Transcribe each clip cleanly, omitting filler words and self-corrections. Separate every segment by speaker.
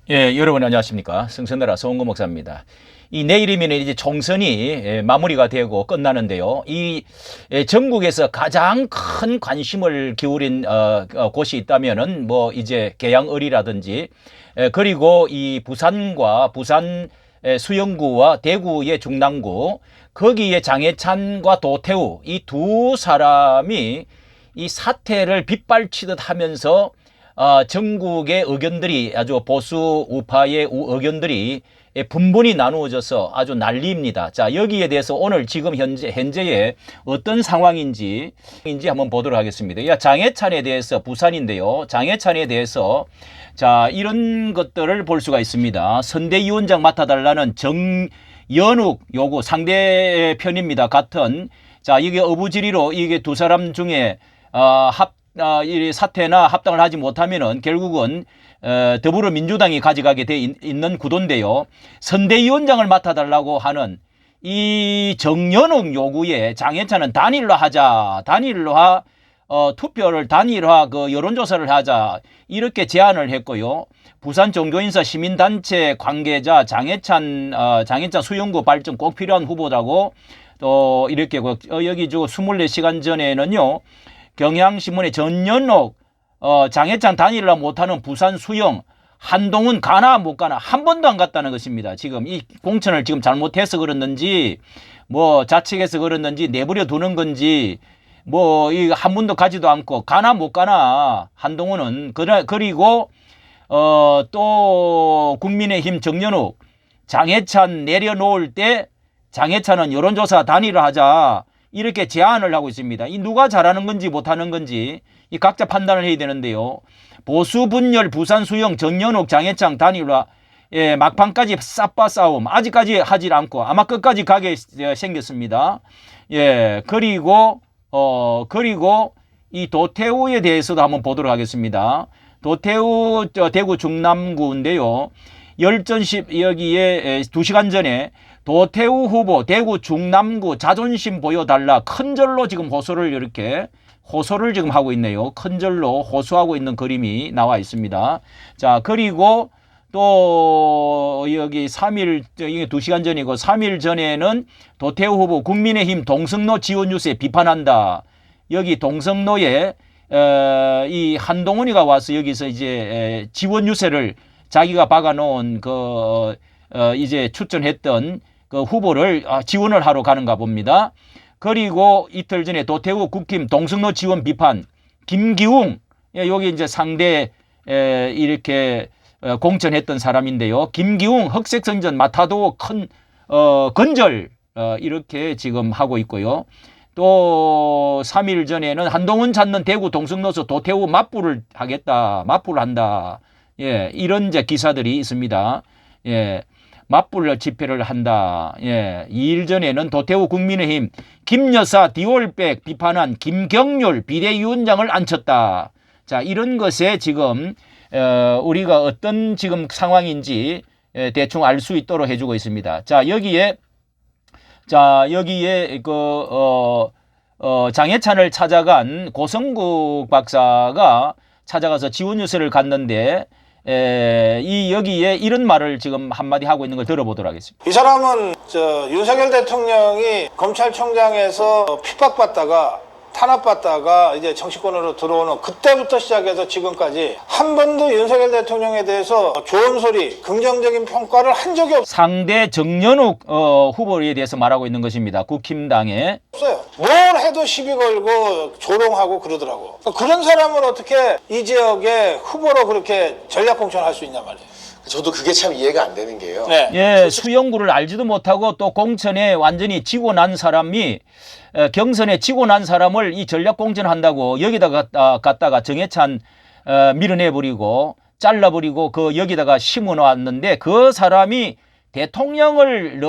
Speaker 1: 예, 여러분 안녕하십니까. 성선나라 서원구 목사입니다. 이 내일이면 이제 총선이 마무리가 되고 끝나는데요. 이 전국에서 가장 큰 관심을 기울인 곳이 있다면은 뭐 이제 계양을이라든지 그리고 이 부산과 부산 수영구와 대구의 중랑구 거기에 장해찬과 도태우 이 두 사람이 이 사태를 빗발치듯 하면서 전국의 의견들이 아주 보수 우파의 의견들이 분분히 나누어져서 아주 난리입니다. 자, 여기에 대해서 오늘 지금 현재의 어떤 상황인지 한번 보도록 하겠습니다. 야, 장해찬에 대해서 부산인데요. 장해찬에 대해서 자, 이런 것들을 볼 수가 있습니다. 선대위원장 맡아달라는 정연욱 요구 상대편입니다. 같은 자, 이게 어부지리로 이게 두 사람 중에 이 사퇴나 합당을 하지 못하면은 결국은 더불어민주당이 가져가게 돼 있는 구도인데요. 선대위원장을 맡아달라고 하는 이 정연욱 요구에 장해찬은 단일화 하자, 단일화 투표를 단일화 여론조사를 하자 이렇게 제안을 했고요. 부산 종교인사 시민단체 관계자 장해찬 수용구 발전 꼭 필요한 후보라고 또 이렇게 여기 24시간 전에는요. 경향신문의 전연옥 장해찬 단일화 못하는 부산 수영 한동훈 가나 못 가나 한 번도 안 갔다는 것입니다. 지금 이 공천을 지금 잘못해서 그렇는지 뭐 자책해서 그렇는지 내버려 두는 건지 뭐 이 한 번도 가지도 않고 가나 못 가나 한동훈은 그리고 또 국민의힘 정연욱 장해찬 내려놓을 때 장해찬은 여론조사 단일화하자 이렇게 제안을 하고 있습니다. 이 누가 잘하는 건지 못하는 건지 이 각자 판단을 해야 되는데요. 보수 분열 부산 수영 정연욱 장해찬 단일화 막판까지 싸빠 싸움 아직까지 하질 않고 아마 끝까지 가게 생겼습니다. 예, 그리고 이 도태우에 대해서도 한번 보도록 하겠습니다. 도태우 대구 중남구인데요. 열전십 여기에 2시간 전에 도태우 후보 대구 중남구 자존심 보여달라 큰 절로 지금 호소를 지금 하고 있네요. 큰 절로 호소하고 있는 그림이 나와 있습니다. 자, 그리고 또 여기 3일 이게 2시간 전이고 3일 전에는 도태우 후보 국민의힘 동성로 지원 유세 비판한다. 여기 동성로에 이 한동훈이가 와서 여기서 이제 지원 유세를 자기가 박아놓은 이제 추천했던 그 후보를 지원을 하러 가는가 봅니다. 그리고 이틀 전에 도태우 국힘 동성로 지원 비판 김기웅 여기 이제 상대 이렇게 공천했던 사람인데요. 김기웅 흑색선전 맡아도 큰 건절 이렇게 지금 하고 있고요. 또 3일 전에는 한동훈 찾는 대구 동성로서 도태우 맞불을 한다. 예, 이런 이제 기사들이 있습니다. 예. 맞불 집회를 한다. 예. 2일 전에는 도태우 국민의힘 김여사 디올백 비판한 김경률 비대위원장을 앉혔다. 자, 이런 것에 지금 우리가 어떤 지금 상황인지 대충 알 수 있도록 해주고 있습니다. 자, 여기에 장해찬을 찾아간 고성국 박사가 찾아가서 지원 유세를 갔는데 여기에 이런 말을 지금 한마디 하고 있는 걸 들어보도록 하겠습니다.
Speaker 2: 이 사람은 윤석열 대통령이 검찰총장에서 핍박받다가 탄압받다가 이제 정치권으로 들어오는 그때부터 시작해서 지금까지 한 번도 윤석열 대통령에 대해서 좋은 소리, 긍정적인 평가를 한 적이 없어요.
Speaker 1: 상대 정연욱 후보에 대해서 말하고 있는 것입니다. 국힘당에.
Speaker 2: 뭘 해도 시비 걸고 조롱하고 그러더라고. 그런 사람을 어떻게 이 지역의 후보로 그렇게 전략 공천할 수 있냐 말이에요.
Speaker 3: 저도 그게 참 이해가 안 되는 게요.
Speaker 2: 네.
Speaker 1: 예, 수영구를 알지도 못하고 또 공천에 완전히 지고 난 사람이 경선에 지고 난 사람을 이 전략 공천한다고 여기다가 갖다가 정해찬 밀어내버리고 잘라버리고 여기다가 심어놨는데 그 사람이 대통령을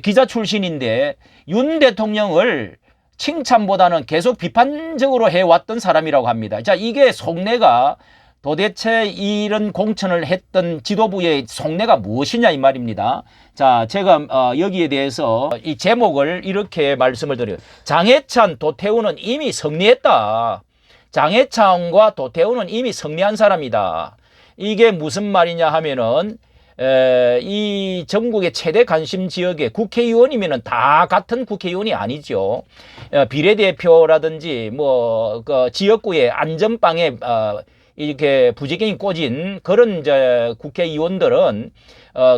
Speaker 1: 기자 출신인데 윤 대통령을 칭찬보다는 계속 비판적으로 해왔던 사람이라고 합니다. 자, 이게 속내가 도대체 이런 공천을 했던 지도부의 속내가 무엇이냐 이 말입니다. 자, 제가 여기에 대해서 이 제목을 이렇게 말씀을 드려요. 장해찬, 도태우는 이미 승리했다. 장해찬과 도태우는 이미 승리한 사람이다. 이게 무슨 말이냐 하면은 이 전국의 최대 관심 지역의 국회의원이면은 다 같은 국회의원이 아니죠. 비례대표라든지 뭐 그 지역구의 안전방에 이렇게 부지경이 꽂은 그런 이제 국회의원들은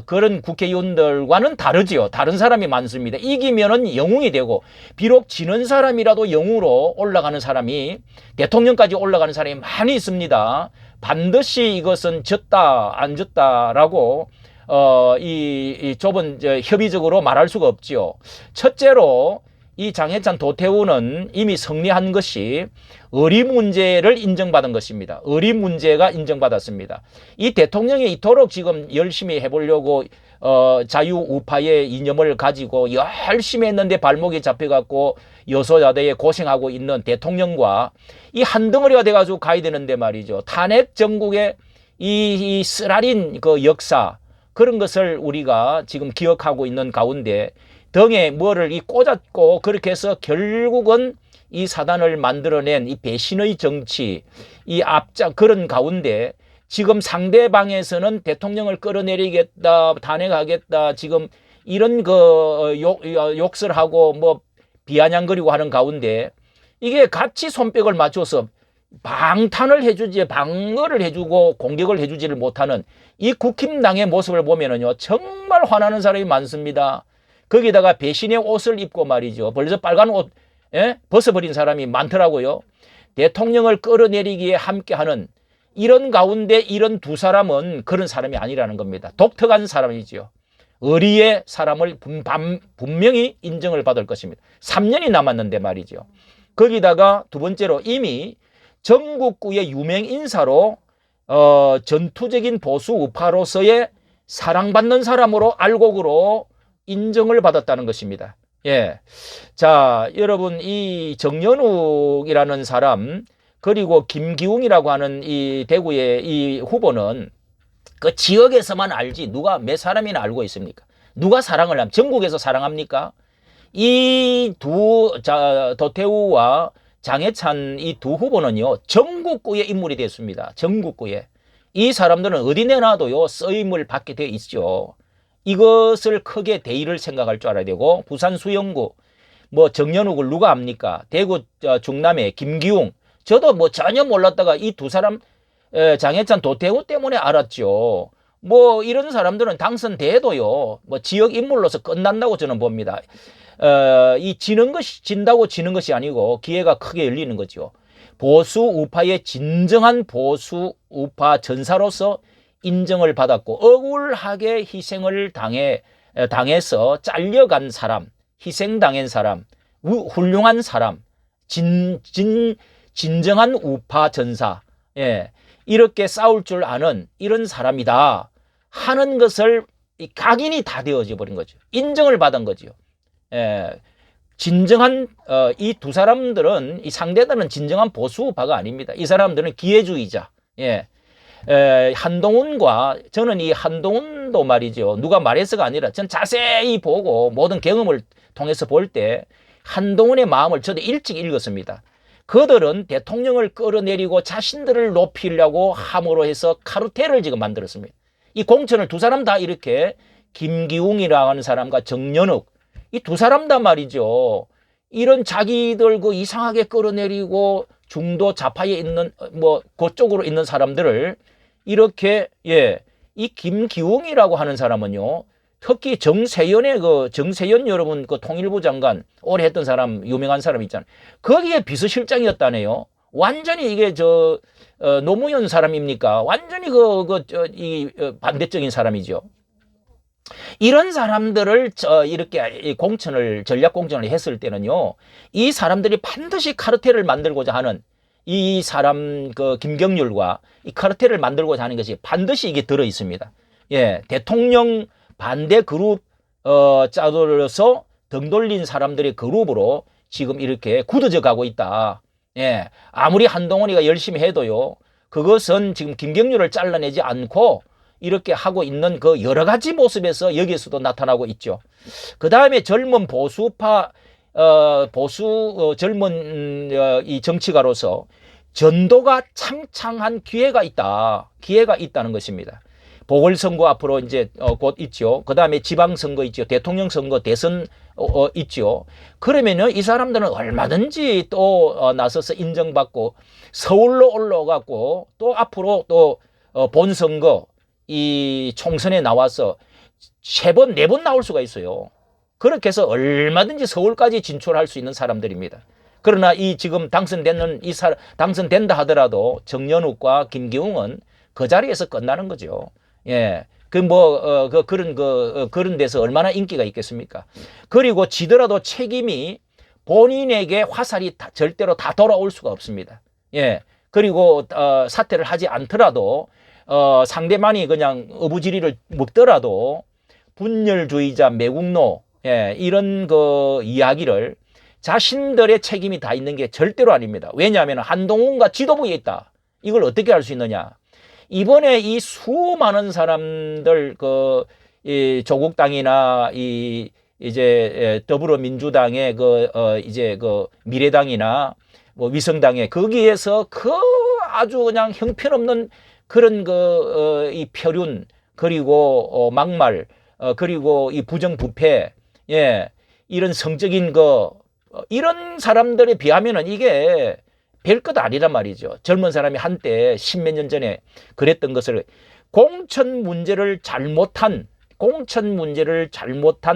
Speaker 1: 그런 국회의원들과는 다르지요. 다른 사람이 많습니다. 이기면은 영웅이 되고, 비록 지는 사람이라도 영웅으로 올라가는 사람이, 대통령까지 올라가는 사람이 많이 있습니다. 반드시 이것은 졌다 안 졌다라고 이 좁은 협의적으로 말할 수가 없지요. 첫째로 이 장해찬 도태우는 이미 승리한 것이 의리 문제를 인정받은 것입니다. 의리 문제가 인정받았습니다. 이 대통령이 이토록 지금 열심히 해보려고 자유우파의 이념을 가지고 열심히 했는데 발목이 잡혀갖고 여소야대에 고생하고 있는 대통령과 이 한 덩어리가 돼가지고 가야 되는데 말이죠. 탄핵 정국의 이 쓰라린 그 역사, 그런 것을 우리가 지금 기억하고 있는 가운데 등에 뭐를 이 꽂았고, 그렇게 해서 결국은 이 사단을 만들어낸 이 배신의 정치, 이 앞장 그런 가운데 지금 상대방에서는 대통령을 끌어내리겠다, 탄핵하겠다, 지금 이런 그 욕설 하고 뭐 비아냥거리고 하는 가운데 이게 같이 손뼉을 맞춰서 방탄을 해주지, 방어를 해주고 공격을 해주지를 못하는 이 국힘당의 모습을 보면은요, 정말 화나는 사람이 많습니다. 거기다가 배신의 옷을 입고 말이죠. 벌써 빨간 옷 벗어버린 사람이 많더라고요. 대통령을 끌어내리기에 함께하는 이런 가운데 이런 두 사람은 그런 사람이 아니라는 겁니다. 독특한 사람이지요. 의리의 사람을 분명히 인정을 받을 것입니다. 3년이 남았는데 말이죠. 거기다가 두 번째로 이미 전국구의 유명 인사로 전투적인 보수 우파로서의 사랑받는 사람으로 알곡으로 인정을 받았다는 것입니다. 예. 자, 여러분, 이 정연욱이라는 사람, 그리고 김기웅이라고 하는 이 대구의 이 후보는 그 지역에서만 알지 누가 몇 사람이나 알고 있습니까? 누가 사랑을 하면 전국에서 사랑합니까? 이 도태우와 장해찬 이 두 후보는요, 전국구의 인물이 됐습니다. 전국구에. 이 사람들은 어디 내놔도요, 쓰임을 받게 되어 있죠. 이것을 크게 대의를 생각할 줄 알아야 되고, 부산 수영구, 뭐 정연욱을 누가 압니까? 대구 중남의 김기웅, 저도 뭐 전혀 몰랐다가 이 두 사람, 장해찬 도태우 때문에 알았죠. 뭐 이런 사람들은 당선돼도요, 뭐 지역 인물로서 끝난다고 저는 봅니다. 이 진다고 지는 것이 아니고 기회가 크게 열리는 거죠. 보수 우파의 진정한 보수 우파 전사로서 인정을 받았고, 억울하게 희생을 당해서 잘려간 사람, 희생당한 사람, 훌륭한 사람, 진정한 우파 전사, 예, 이렇게 싸울 줄 아는 이런 사람이다 하는 것을 각인이 다 되어져 버린 거죠. 인정을 받은 거죠. 예, 진정한 이 두 사람들은, 이 상대들은 진정한 보수 우파가 아닙니다. 이 사람들은 기회주의자. 예. 한동훈과, 저는 이 한동훈도 말이죠, 누가 말해서가 아니라 전 자세히 보고 모든 경험을 통해서 볼 때 한동훈의 마음을 저도 일찍 읽었습니다. 그들은 대통령을 끌어내리고 자신들을 높이려고 함으로 해서 카르텔을 지금 만들었습니다. 이 공천을 두 사람 다 이렇게, 김기웅이라고 하는 사람과 정연욱, 이 두 사람 다 말이죠, 이런 자기들 그 이상하게 끌어내리고 중도 좌파에 있는 뭐 그쪽으로 있는 사람들을 이렇게, 예, 이 김기웅이라고 하는 사람은요, 특히 정세현 여러분, 그 통일부 장관 오래 했던 사람, 유명한 사람 있잖아요. 거기에 비서실장이었다네요. 완전히 이게 노무현 사람입니까? 완전히 반대적인 사람이죠. 이런 사람들을 이렇게 전략 공천을 했을 때는요, 이 사람들이 반드시 카르텔을 만들고자 하는, 이 사람 김경률과 이 카르텔을 만들고자 하는 것이 반드시 이게 들어 있습니다. 예, 대통령 반대 그룹 짜들어서 등 돌린 사람들의 그룹으로 지금 이렇게 굳어져 가고 있다. 예, 아무리 한동훈이가 열심히 해도요, 그것은 지금 김경률을 잘라내지 않고 이렇게 하고 있는 그 여러 가지 모습에서 여기에서도 나타나고 있죠. 그 다음에 젊은 보수파, 젊은 이 정치가로서 전도가 창창한 기회가 있다는 것입니다. 보궐선거 앞으로 이제 곧 있죠. 그 다음에 지방선거 있죠. 대통령 선거, 대선 있죠. 그러면은 이 사람들은 얼마든지 또 나서서 인정받고 서울로 올라가고 또 앞으로 또 본선거 이 총선에 나와서 3번, 4번 나올 수가 있어요. 그렇게 해서 얼마든지 서울까지 진출할 수 있는 사람들입니다. 그러나 이 지금 당선된다 하더라도 정연욱과 김기웅은 그 자리에서 끝나는 거죠. 예. 그런 데서 얼마나 인기가 있겠습니까? 그리고 지더라도 책임이 본인에게 화살이 절대로 다 돌아올 수가 없습니다. 예. 그리고, 사퇴를 하지 않더라도, 상대방이 그냥 어부지리를 먹더라도 분열주의자, 매국노, 예, 이런 이야기를 자신들의 책임이 다 있는 게 절대로 아닙니다. 왜냐하면 한동훈과 지도부에 있다. 이걸 어떻게 할 수 있느냐? 이번에 이 수많은 사람들 이 조국당이나 이제 더불어민주당의 미래당이나 뭐 위성당에 거기에서 아주 그냥 형편없는 그런 이 표륜 그리고 막말 그리고 이 부정부패 예 이런 성적인 이런 사람들에 비하면은 이게 별것 아니란 말이죠. 젊은 사람이 한때 10몇 년 전에 그랬던 것을 공천 문제를 잘못한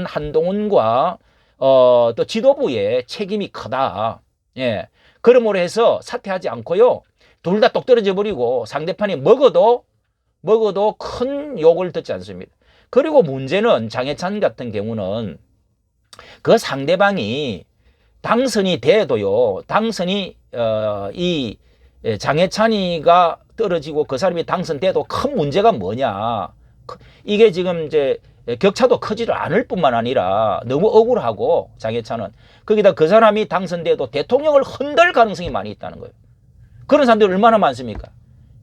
Speaker 1: 한동훈과 또 지도부의 책임이 크다. 예. 그러므로 해서 사퇴하지 않고요. 둘 다 똑 떨어져 버리고 상대편이 먹어도 큰 욕을 듣지 않습니다. 그리고 문제는 장해찬 같은 경우는 그 상대방이 당선이 돼도요. 이 장해찬이가 떨어지고 그 사람이 당선돼도 큰 문제가 뭐냐. 이게 지금 이제 격차도 크지를 않을 뿐만 아니라 너무 억울하고 장해찬은 거기다 그 사람이 당선돼도 대통령을 흔들 가능성이 많이 있다는 거예요. 그런 사람들이 얼마나 많습니까?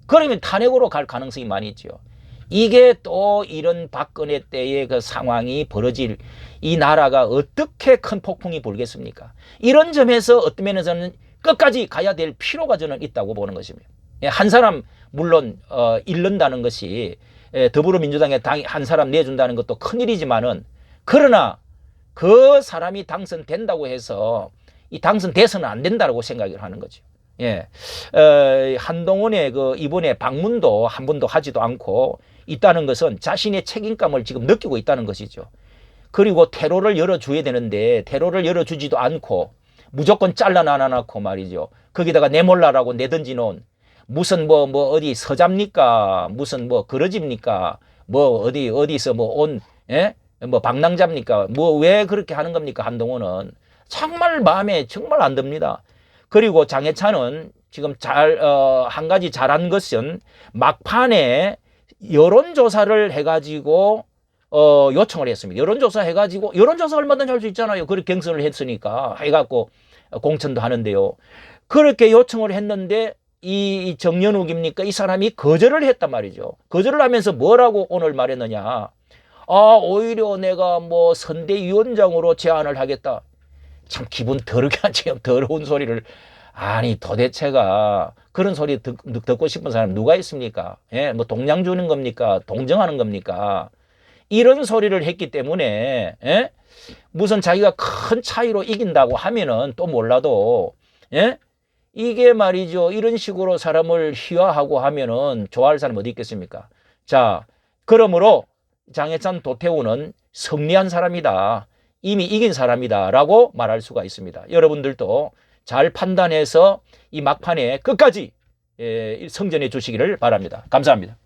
Speaker 1: 그러면 탄핵으로 갈 가능성이 많이 있죠. 이게 또 이런 박근혜 때의 그 상황이 벌어질 이 나라가 어떻게 큰 폭풍이 불겠습니까? 이런 점에서 어떤 면에서는 끝까지 가야 될 필요가 저는 있다고 보는 것입니다. 한 사람 물론 잃는다는 것이 더불어민주당에 한 사람 내준다는 것도 큰일이지만은 그러나 그 사람이 당선된다고 해서 이 당선돼서는 안 된다고 생각을 하는 거죠. 예, 한동훈의 이번에 방문도 한 번도 하지도 않고 있다는 것은 자신의 책임감을 지금 느끼고 있다는 것이죠. 그리고 테러를 열어줘야 되는데 테러를 열어주지도 않고 무조건 잘라놔놓고 말이죠. 거기다가 내몰라라고 내던지놓은 무슨 어디 서잡니까? 무슨 그러집니까? 어디서 방랑잡니까? 왜 그렇게 하는 겁니까? 한동훈은 정말 마음에 정말 안 듭니다. 그리고 장해찬은 지금 한 가지 잘한 것은 막판에 여론조사를 해가지고 요청을 했습니다. 여론조사 해가지고 여론조사 얼마든지 할 수 있잖아요. 그렇게 경선을 했으니까 해갖고 공천도 하는데요. 그렇게 요청을 했는데 이 정연욱입니까? 이 사람이 거절을 했단 말이죠. 거절을 하면서 뭐라고 오늘 말했느냐? 오히려 내가 선대위원장으로 제안을 하겠다. 참 기분 더럽게 지금 더러운 소리를 아니 도대체가 그런 소리 듣고 싶은 사람 누가 있습니까? 예, 동양 주는 겁니까? 동정하는 겁니까? 이런 소리를 했기 때문에 예? 무슨 자기가 큰 차이로 이긴다고 하면은 또 몰라도 예? 이게 말이죠. 이런 식으로 사람을 희화하고 하면은 좋아할 사람 어디 있겠습니까? 자, 그러므로 장해찬 도태우는 승리한 사람이다. 이미 이긴 사람이다라고 말할 수가 있습니다. 여러분들도 잘 판단해서 이 막판에 끝까지 성전해 주시기를 바랍니다. 감사합니다.